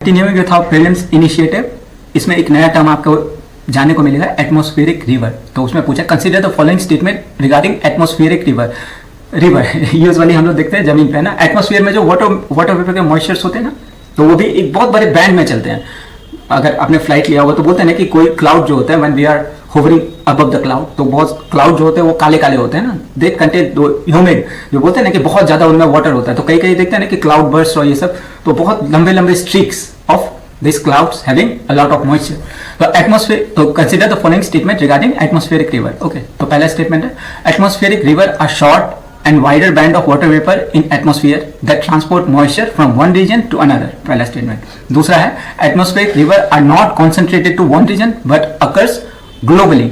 Continuing with our prelims initiative, इसमें एक नया टर्म आपको जानने को मिलेगा, एटमॉस्फेरिक रिवर। तो उसमें पूछा consider the following statement regarding atmospheric river. Usually हम लोग देखते हैं जमीन पे ना, एटमॉस्फेयर में जो वाटर वेपर के मॉइस्चर्स होते हैं ना, तो वो भी एक बहुत बड़े बैंड में चलते हैं। अगर आपने फ्लाइट लिया होगा तो बोलते हैं ना कि कोई क्लाउड जो होता है when we are hovering above the cloud, तो बहुत क्लाउड जो होते हैं वो काले काले होते हैं ना, दे कंटेन ह्यूमिड, जो बोलते हैं ना कि बहुत ज्यादा उनमें वाटर होता है। तो कई कई देखते हैं ना कि क्लाउड बर्स्ट और ये सब, तो बहुत लंबे लंबे streaks of this clouds having a lot of moisture. तो एटमॉस्फेयर, तो consider the following statement regarding atmospheric river. Okay, तो पहला स्टेटमेंट है atmospheric river are short and wider band of water vapor in atmosphere that transport moisture from one region to another। पहला statement. दूसरा है atmospheric river are not concentrated to one region but occurs globally।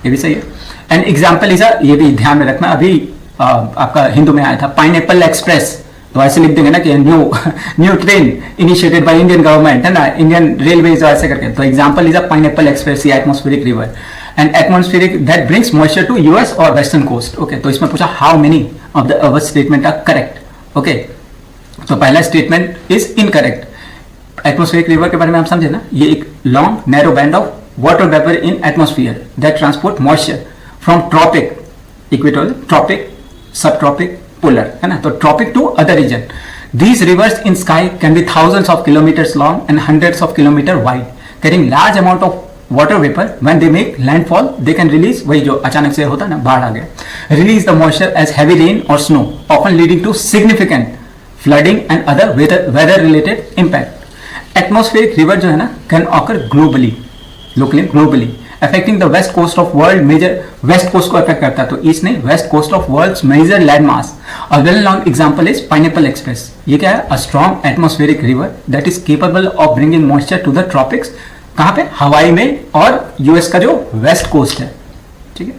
ये भी सही है। And example is, ये भी ध्यान में रखना, अभी आपका हिंदू में आया था पाइनएप्पल एक्सप्रेस, तो ऐसे लिख देंगे ना कि new train initiated by Indian government, है ना, इंडियन रेलवेज ऐसे करके। तो example is a pineapple express या atmospheric river and atmospheric that brings moisture to US और वेस्टर्न कोस्ट। ओके, तो इसमें पूछा how many of the above statement are correct. Okay, तो पहला statement is incorrect. Atmospheric river के बारे में हम समझे ना, ये एक long narrow band of water vapour in atmosphere that transport moisture from tropic, equatorial, tropic, subtropic, polar, है ना, तो tropic to other region. These rivers in sky can be thousands of kilometers long and hundreds of kilometers wide, carrying large amount of water vapor. When they make landfall, they can release, वही जो अचानक से होता है ना, बाढ़ आ गया, release the moisture as heavy rain or snow, often leading to significant flooding and other weather related impact. Atmospheric river जो है ना can occur globally, locally, globally, affecting the west coast of world major, west coast को affect करता है, तो east नहीं, west coast of world's major landmass. A well-known example is Pineapple Express। ये क्या है? A strong atmospheric river that is capable of bringing moisture to the tropics। कहाँ पे? हवाई में और यूएस का जो वेस्ट कोस्ट है, ठीक है।